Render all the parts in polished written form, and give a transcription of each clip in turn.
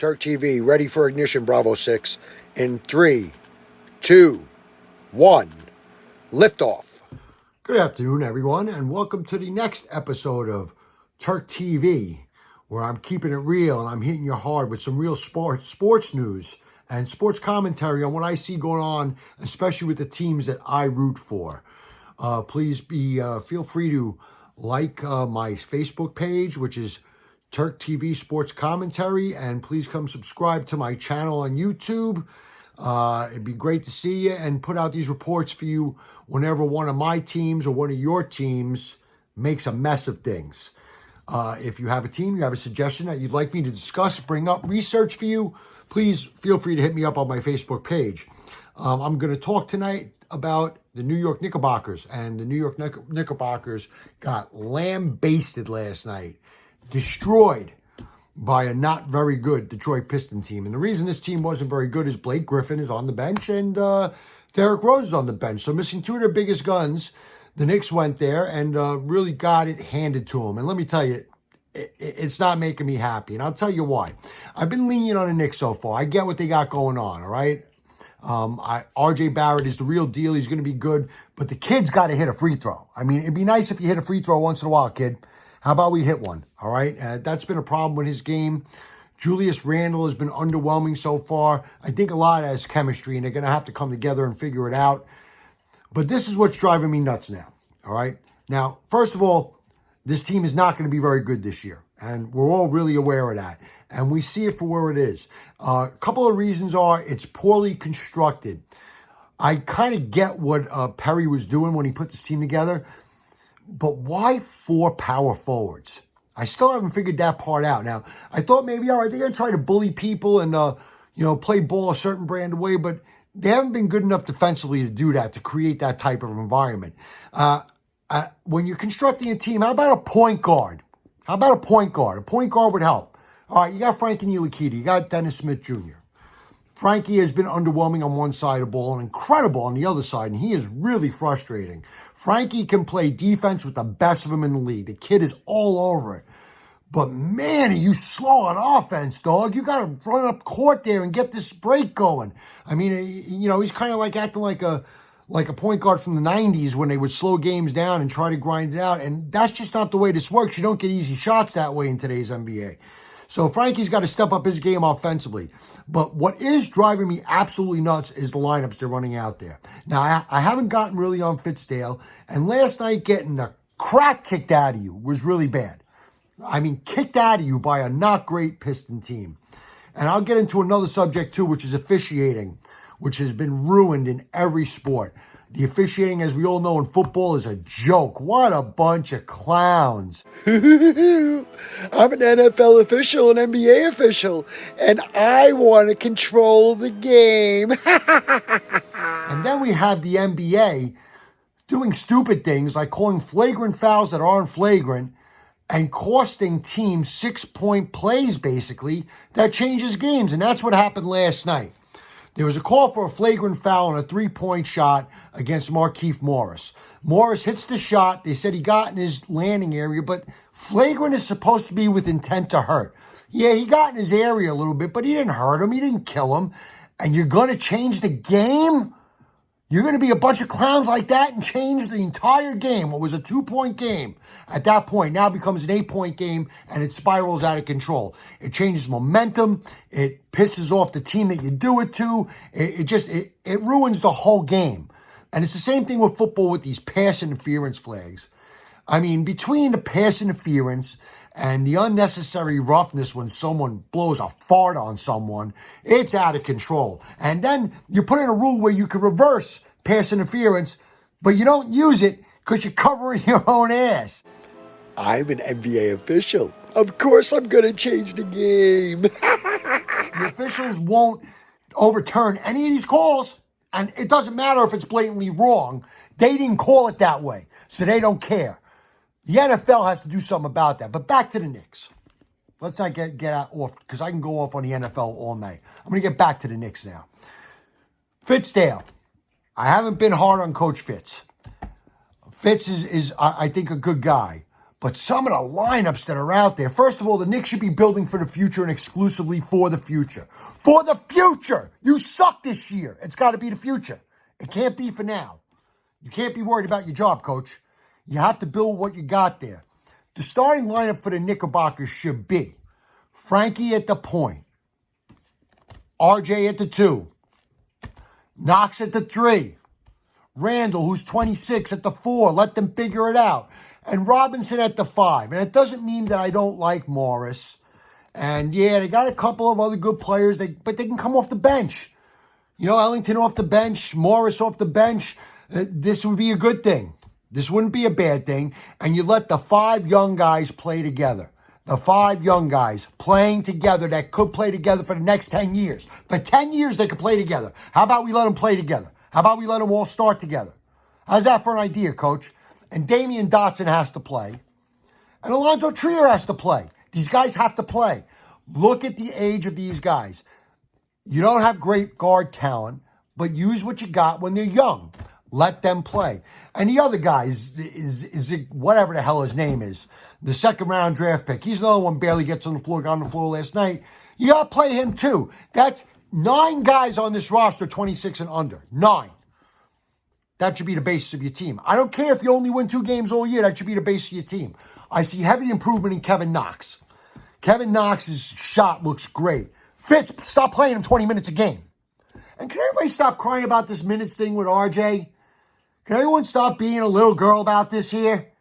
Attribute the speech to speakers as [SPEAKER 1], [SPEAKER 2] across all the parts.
[SPEAKER 1] Turk TV, ready for ignition, Bravo 6. In 3, 2, 1, liftoff. Good afternoon, everyone, and welcome to the next episode of Turk TV, where I'm keeping it real and I'm hitting you hard with some real sports news and sports commentary on what I see going on, especially with the teams that I root for. Please feel free to like my Facebook page, which is Turk TV Sports Commentary, and please come subscribe to my channel on YouTube. It'd be great to see you and put out these reports for you whenever one of my teams or one of your teams makes a mess of things. If you have a team, you have a suggestion that you'd like me to discuss, bring up, research for you, please feel free to hit me up on my Facebook page. I'm going to talk tonight about the New York Knickerbockers, and the New York Knickerbockers got lambasted last night, destroyed by a not very good Detroit Pistons team. And the reason this team wasn't very good is Blake Griffin is on the bench and Derrick Rose is on the bench. So missing two of their biggest guns, the Knicks went there and really got it handed to them. And let me tell you, it's not making me happy. And I'll tell you why. I've been lenient on the Knicks so far. I get what they got going on, all right? RJ Barrett is the real deal. He's going to be good. But the kid's got to hit a free throw. I mean, it'd be nice if you hit a free throw once in a while, kid. How about we hit one, all right? That's been a problem with his game. Julius Randle has been underwhelming so far. I think a lot of that is chemistry, and they're going to have to come together and figure it out. But this is what's driving me nuts now, all right? Now, first of all, this team is not going to be very good this year, and we're all really aware of that. And we see it for where it is. A couple of reasons are it's poorly constructed. I kind of get what Perry was doing when he put this team together. But why 4 power forwards? I still haven't figured that part out. Now, I thought maybe, all right, they're going to try to bully people and, play ball a certain brand of way, but they haven't been good enough defensively to do that, to create that type of environment. When you're constructing a team, how about a point guard? How about a point guard? A point guard would help. All right, you got Frankie Ntilikina. You got Dennis Smith Jr. Frankie has been underwhelming on one side of the ball and incredible on the other side, and he is really frustrating. Frankie can play defense with the best of them in the league. The kid is all over it. But, man, are you slow on offense, dog. You got to run up court there and get this break going. I mean, he's kind of like acting like a point guard from the 90s when they would slow games down and try to grind it out. And that's just not the way this works. You don't get easy shots that way in today's NBA. So Frankie's got to step up his game offensively. But what is driving me absolutely nuts is the lineups they're running out there. Now, I haven't gotten really on Fitzdale, and last night getting the crap kicked out of you was really bad. I mean, kicked out of you by a not great Piston team. And I'll get into another subject too, which is officiating, which has been ruined in every sport. The officiating, as we all know in football, is a joke. What a bunch of clowns. I'm an NFL official, an NBA official, and I want to control the game. And then we have the NBA doing stupid things like calling flagrant fouls that aren't flagrant and costing teams 6-point plays, basically, that changes games. And that's what happened last night. There was a call for a flagrant foul on a 3-point shot against Markieff Morris. Morris hits the shot. They said he got in his landing area, but flagrant is supposed to be with intent to hurt. Yeah, he got in his area a little bit, but he didn't hurt him. He didn't kill him. And you're going to change the game? You're going to be a bunch of clowns like that and change the entire game. What was a 2-point game at that point now becomes an 8-point game, and it spirals out of control. It changes momentum. It pisses off the team that you do it to. It ruins the whole game. And it's the same thing with football with these pass interference flags. I mean, between the pass interference and the unnecessary roughness when someone blows a fart on someone, it's out of control. And then you put in a rule where you can reverse pass interference, but you don't use it because you're covering your own ass. I'm an NBA official. Of course I'm going to change the game. The officials won't overturn any of these calls, and it doesn't matter if it's blatantly wrong. They didn't call it that way, so they don't care. The NFL has to do something about that. But back to the Knicks. Let's not get off, because I can go off on the NFL all night. I'm going to get back to the Knicks now. Fitzdale. I haven't been hard on Coach Fitz. Fitz is I think, a good guy. But some of the lineups that are out there, first of all, the Knicks should be building for the future and exclusively for the future. For the future! You suck this year. It's got to be the future. It can't be for now. You can't be worried about your job, coach. You have to build what you got there. The starting lineup for the Knickerbockers should be Frankie at the point, RJ at the 2, Knox at the 3, Randall, who's 26, at the 4. Let them figure it out. And Robinson at the 5. And it doesn't mean that I don't like Morris. And yeah, they got a couple of other good players, but they can come off the bench. You know, Ellington off the bench, Morris off the bench. This would be a good thing. This wouldn't be a bad thing. And you let the 5 young guys play together. The 5 young guys playing together that could play together for the next 10 years. For 10 years, they could play together. How about we let them play together? How about we let them all start together? How's that for an idea, coach? And Damian Dotson has to play. And Alonzo Trier has to play. These guys have to play. Look at the age of these guys. You don't have great guard talent, but use what you got when they're young. Let them play. And the other guy is whatever the hell his name is, the second-round draft pick. He's another one barely gets on the floor, got on the floor last night. You got to play him too. That's 9 guys on this roster, 26 and under. 9. That should be the basis of your team. I don't care if you only win 2 games all year. That should be the basis of your team. I see heavy improvement in Kevin Knox. Kevin Knox's shot looks great. Fitz, stop playing him 20 minutes a game. And can everybody stop crying about this minutes thing with RJ? Can everyone stop being a little girl about this here?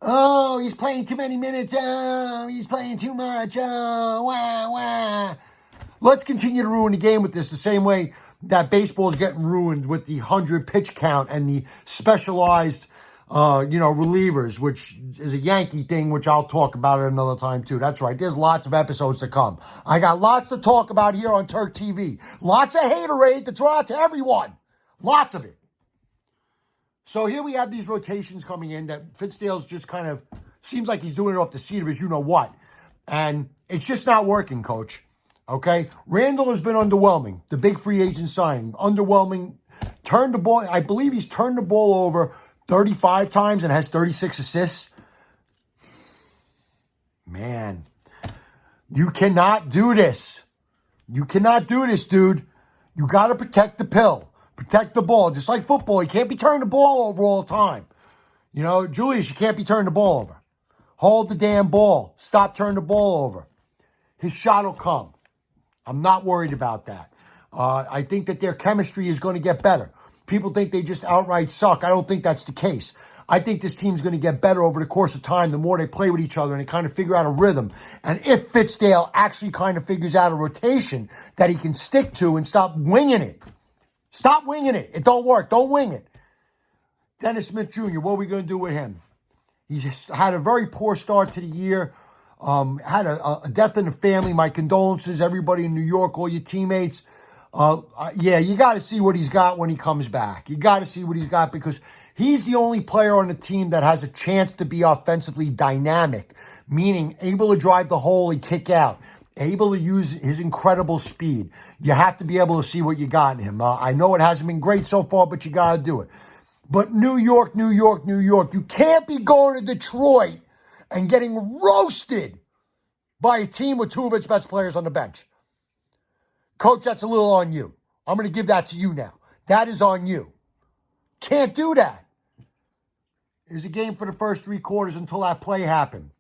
[SPEAKER 1] Oh, he's playing too many minutes. Oh, he's playing too much. Oh, wah, wah. Let's continue to ruin the game with this the same way that baseball is getting ruined with the 100 pitch count and the specialized, relievers, which is a Yankee thing, which I'll talk about at another time too. That's right. There's lots of episodes to come. I got lots to talk about here on Turk TV. Lots of haterade to throw out to everyone. Lots of it. So here we have these rotations coming in that Fitzgerald's just kind of seems like he's doing it off the seat of his you-know-what. And it's just not working, coach. Okay? Randall has been underwhelming. The big free agent signing. Underwhelming. Turned the ball. I believe he's turned the ball over 35 times and has 36 assists. Man. You cannot do this. You cannot do this, dude. You got to protect the pill. Protect the ball. Just like football, you can't be turning the ball over all the time. You know, Julius, you can't be turning the ball over. Hold the damn ball. Stop turning the ball over. His shot will come. I'm not worried about that. I think that their chemistry is going to get better. People think they just outright suck. I don't think that's the case. I think this team's going to get better over the course of time the more they play with each other and they kind of figure out a rhythm. And if Fitzgerald actually kind of figures out a rotation that he can stick to and stop winging it. Stop winging it. It don't work. Don't wing it. Dennis Smith Jr., what are we going to do with him? He's had a very poor start to the year. Had a death in the family. My condolences, everybody in New York, all your teammates. You got to see what he's got when he comes back. You got to see what he's got because he's the only player on the team that has a chance to be offensively dynamic, meaning able to drive the hole and kick out, able to use his incredible speed. You have to be able to see what you got in him. I know it hasn't been great so far, but you got to do it. But New York, you can't be going to Detroit and getting roasted by a team with 2 of its best players on the bench. Coach, that's a little on you. I'm going to give that to you now. That is on you. Can't do that. It was a game for the first 3 quarters until that play happened.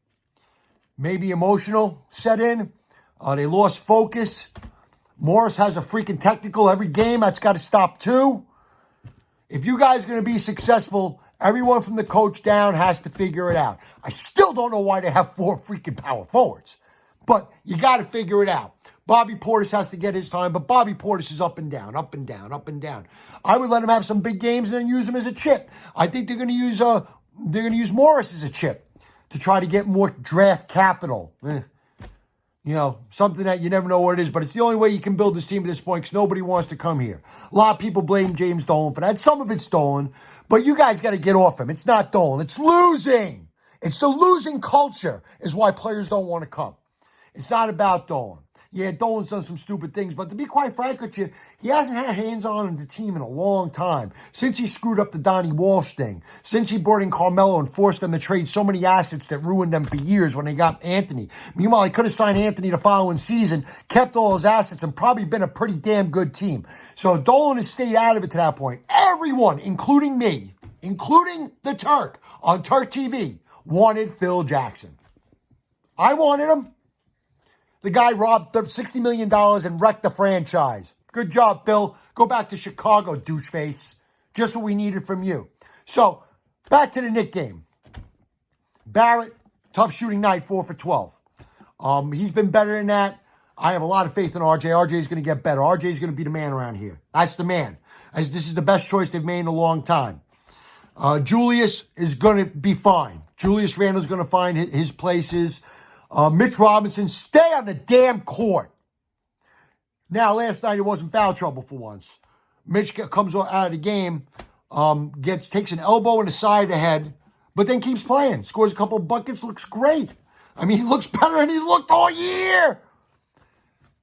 [SPEAKER 1] Maybe emotional set in. They lost focus. Morris has a freaking technical every game. That's got to stop too. If you guys are going to be successful, everyone from the coach down has to figure it out. I still don't know why they have 4 freaking power forwards. But you got to figure it out. Bobby Portis has to get his time, but Bobby Portis is up and down, up and down, up and down. I would let him have some big games and then use him as a chip. I think they're going to use Morris as a chip to try to get more draft capital. Something that you never know what it is, but it's the only way you can build this team at this point because nobody wants to come here. A lot of people blame James Dolan for that. Some of it's Dolan, but you guys got to get off him. It's not Dolan. It's losing. It's the losing culture is why players don't want to come. It's not about Dolan. Yeah, Dolan's done some stupid things, but to be quite frank with you, he hasn't had hands on the team in a long time. Since he screwed up the Donnie Walsh thing, since he brought in Carmelo and forced them to trade so many assets that ruined them for years when they got Anthony. Meanwhile, he could have signed Anthony the following season, kept all his assets, and probably been a pretty damn good team. So Dolan has stayed out of it to that point. Everyone, including me, including the Turk on Turk TV, wanted Phil Jackson. I wanted him. The guy robbed $60 million and wrecked the franchise. Good job, Phil. Go back to Chicago, doucheface. Just what we needed from you. So, back to the Knicks game. Barrett, tough shooting night, 4 for 12. He's been better than that. I have a lot of faith in RJ. RJ is going to get better. RJ is going to be the man around here. That's the man. This is the best choice they've made in a long time. Julius is going to be fine. Julius Randle's going to find his places. Mitch Robinson, stay on the damn court. Now, last night it wasn't foul trouble for once. Mitch comes out of the game, takes an elbow in the side of the head, but then keeps playing. Scores a couple of buckets, looks great. I mean, he looks better than he's looked all year.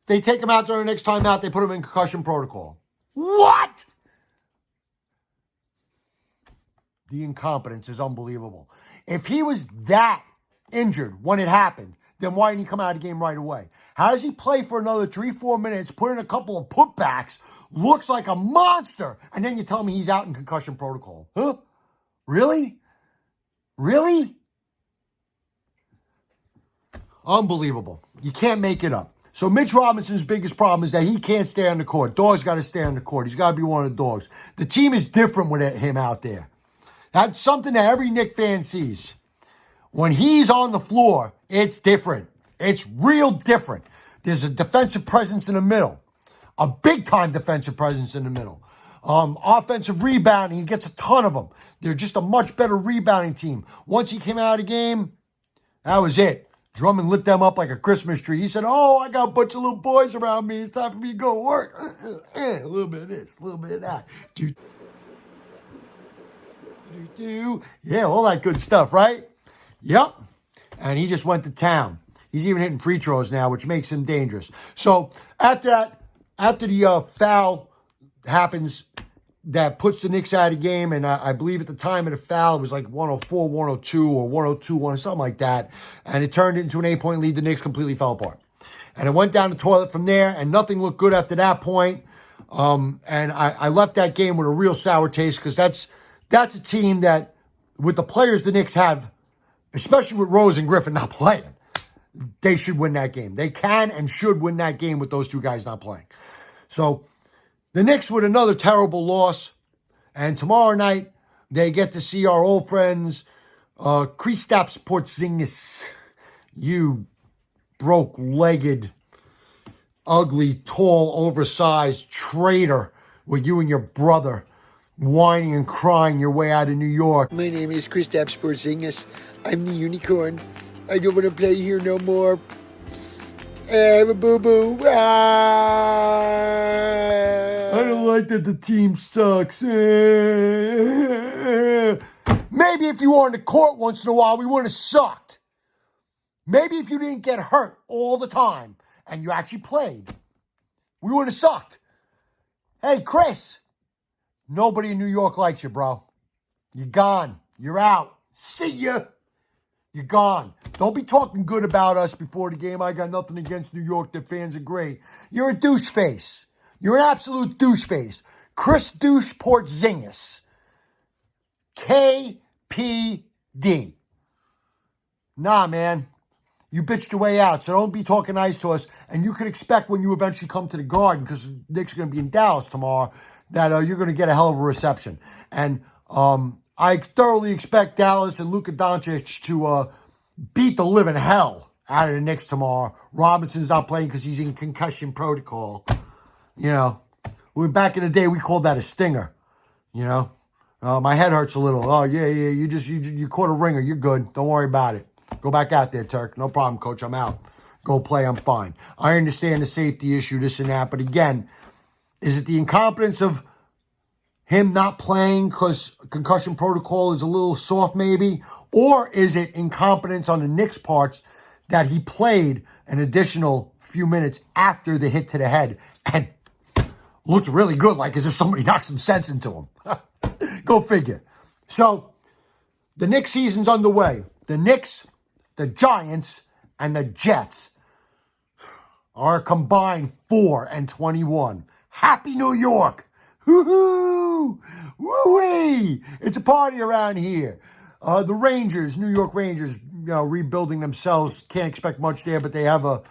[SPEAKER 1] They take him out during the next time out. They put him in concussion protocol. What? The incompetence is unbelievable. If he was that injured when it happened, then why didn't he come out of the game right away? How does he play for another 3-4 minutes, put in a couple of putbacks, looks like a monster, and then you tell me he's out in concussion protocol? Huh? Really? Really? Unbelievable. You can't make it up. So Mitch Robinson's biggest problem is that he can't stay on the court. Dog's got to stay on the court. He's got to be one of the dogs. The team is different with him out there. That's something that every Knicks fan sees. When he's on the floor, it's different. It's real different. There's a defensive presence in the middle. A big-time defensive presence in the middle. Offensive rebounding, he gets a ton of them. They're just a much better rebounding team. Once he came out of the game, that was it. Drummond lit them up like a Christmas tree. He said, oh, I got a bunch of little boys around me. It's time for me to go to work. A little bit of this, a little bit of that. Yeah, all that good stuff, right? Yep. And he just went to town. He's even hitting free throws now, which makes him dangerous. So after that, after the foul happens that puts the Knicks out of the game, and I believe at the time of the foul, it was like 104, 102, or 102, something like that, and it turned into an 8-point lead, the Knicks completely fell apart. And it went down the toilet from there, and nothing looked good after that point. And I left that game with a real sour taste, because that's a team that, with the players the Knicks have, especially with Rose and Griffin not playing, they should win that game. They can and should win that game with those two guys not playing. So the Knicks with another terrible loss. And tomorrow night, they get to see our old friends, Kristaps Porzingis. You broke-legged, ugly, tall, oversized traitor with you and your brother whining and crying your way out of New York.
[SPEAKER 2] My name is Kristaps Porzingis. I'm the unicorn. I don't want to play here no more. I have a boo-boo.
[SPEAKER 1] I don't like that the team sucks. Maybe if you were on the court once in a while, we wouldn't have sucked. Maybe if you didn't get hurt all the time and you actually played, we wouldn't have sucked. Hey, Chris, nobody in New York likes you, bro. You're gone. You're out. See ya. You're gone. Don't be talking good about us before the game. I got nothing against New York. The fans are great. You're a douche face. You're an absolute douche face. Chris Douche Porzingis. KPD. Nah, man. You bitched your way out, so don't be talking nice to us. And you could expect when you eventually come to the Garden, because the Knicks are going to be in Dallas tomorrow, that you're going to get a hell of a reception. And I thoroughly expect Dallas and Luka Doncic to beat the living hell out of the Knicks tomorrow. Robinson's not playing because he's in concussion protocol. You know, back in the day, we called that a stinger. You know, my head hurts a little. Oh, yeah, you caught a ringer. You're good. Don't worry about it. Go back out there, Turk. No problem, coach. I'm out. Go play. I'm fine. I understand the safety issue, this and that. But again, is it the incompetence of him not playing because concussion protocol is a little soft maybe? Or is it incompetence on the Knicks' parts that he played an additional few minutes after the hit to the head and looked really good, like as if somebody knocked some sense into him. Go figure. So, the Knicks season's underway. The Knicks, the Giants, and the Jets are combined 4-21. Happy New York! Woo-hoo! Woo-wee! It's a party around here. The Rangers, New York Rangers, rebuilding themselves. Can't expect much there, but they have a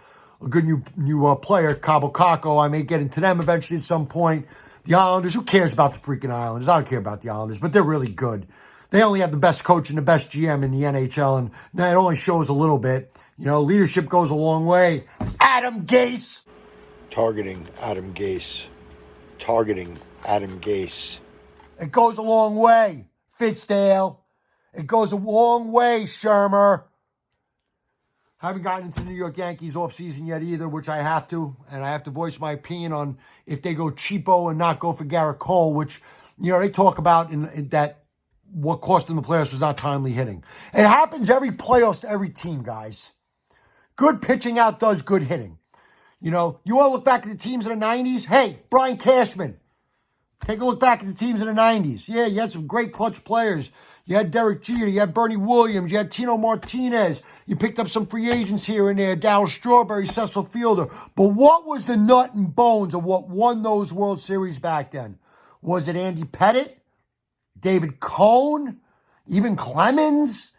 [SPEAKER 1] good new player, Cabo Caco. I may get into them eventually at some point. The Islanders, who cares about the freaking Islanders? I don't care about the Islanders, but they're really good. They only have the best coach and the best GM in the NHL, and that only shows a little bit. Leadership goes a long way. Adam Gase.
[SPEAKER 2] Targeting Adam Gase. Targeting Adam Gase.
[SPEAKER 1] It goes a long way, Fitzdale. It goes a long way, Shermer. Haven't gotten into the New York Yankees offseason yet either, which I have to. And I have to voice my opinion on if they go cheapo and not go for Garrett Cole, which, they talk about in that what cost them the playoffs was not timely hitting. It happens every playoffs to every team, guys. Good pitching outdoes good hitting. You want to look back at the teams in the 90s? Hey, Brian Cashman. Take a look back at the teams in the 90s. Yeah, you had some great clutch players. You had Derek Jeter. You had Bernie Williams. You had Tino Martinez. You picked up some free agents here and there. Darryl Strawberry, Cecil Fielder. But what was the nut and bones of what won those World Series back then? Was it Andy Pettitte? David Cohn? Even Clemens?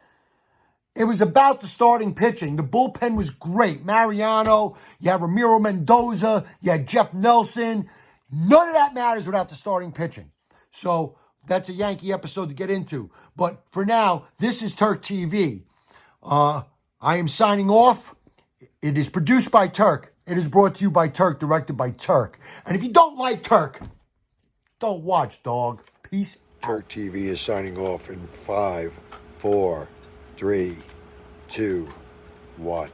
[SPEAKER 1] It was about the starting pitching. The bullpen was great. Mariano, you had Ramiro Mendoza, you had Jeff Nelson. None of that matters without the starting pitching. So that's a Yankee episode to get into. But for now, this is Turk TV. I am signing off. It is produced by Turk. It is brought to you by Turk, directed by Turk. And if you don't like Turk, don't watch, dog. Peace
[SPEAKER 2] Turk TV is signing off in 5, 4, 3, 2, 1.